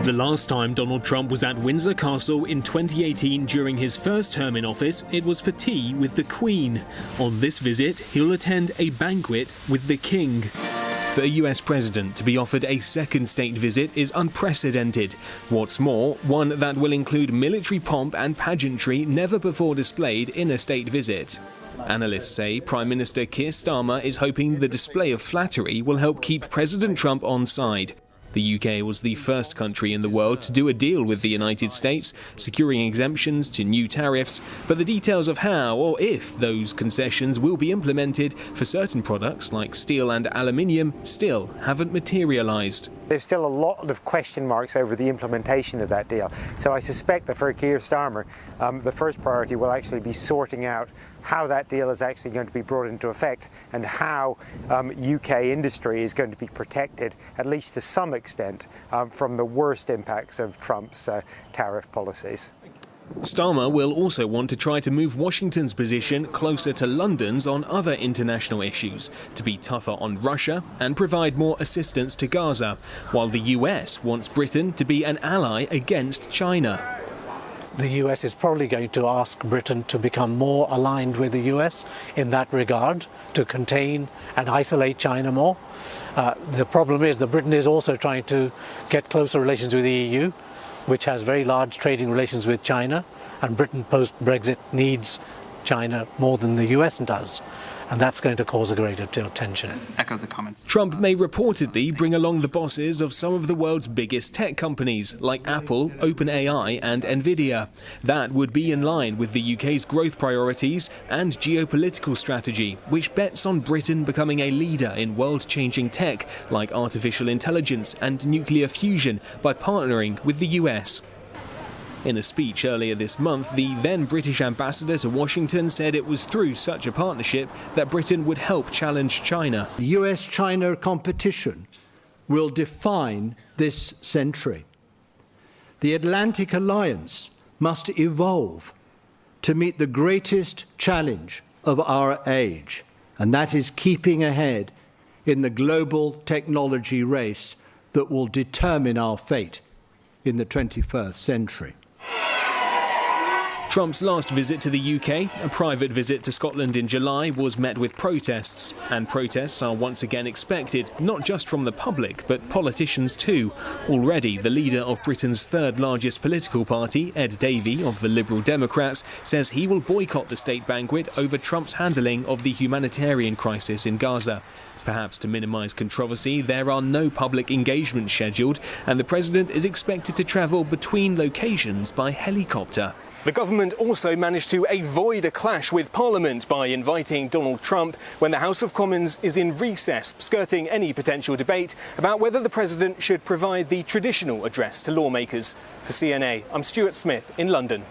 The last time Donald Trump was at Windsor Castle in 2018 during his first term in office, it was for tea with the Queen. On this visit, he'll attend a banquet with the King. For a US president to be offered a second state visit is unprecedented. What's more, one that will include military pomp and pageantry never before displayed in a state visit. Analysts say Prime Minister Keir Starmer is hoping the display of flattery will help keep President Trump on side. The UK was the first country in the world to do a deal with the United States, securing exemptions to new tariffs, but the details of how or if those concessions will be implemented for certain products like steel and aluminium still haven't materialised. There's still a lot of question marks over the implementation of that deal. So I suspect that for Keir Starmer, the first priority will actually be sorting out how that deal is actually going to be brought into effect and how UK industry is going to be protected, at least to some extent, from the worst impacts of Trump's tariff policies. Starmer will also want to try to move Washington's position closer to London's on other international issues, to be tougher on Russia and provide more assistance to Gaza, while the US wants Britain to be an ally against China. The US is probably going to ask Britain to become more aligned with the US in that regard, to contain and isolate China more. The problem is that Britain is also trying to get closer relations with the EU, which has very large trading relations with China, and Britain post-Brexit needs China more than the US does, and that's going to cause a greater deal of tension. Echo the comments. Trump may reportedly bring along the bosses of some of the world's biggest tech companies, like Apple, OpenAI and Nvidia. That would be in line with the UK's growth priorities and geopolitical strategy, which bets on Britain becoming a leader in world-changing tech, like artificial intelligence and nuclear fusion, by partnering with the US. In a speech earlier this month, the then British ambassador to Washington said it was through such a partnership that Britain would help challenge China. US-China competition will define this century. The Atlantic Alliance must evolve to meet the greatest challenge of our age, and that is keeping ahead in the global technology race that will determine our fate in the 21st century. Trump's last visit to the UK, a private visit to Scotland in July, was met with protests. And protests are once again expected, not just from the public, but politicians too. Already, the leader of Britain's third largest political party, Ed Davey of the Liberal Democrats, says he will boycott the state banquet over Trump's handling of the humanitarian crisis in Gaza. Perhaps to minimise controversy, there are no public engagements scheduled, and the president is expected to travel between locations by helicopter. The government also managed to avoid a clash with Parliament by inviting Donald Trump when the House of Commons is in recess, skirting any potential debate about whether the president should provide the traditional address to lawmakers. For CNA, I'm Stuart Smith in London.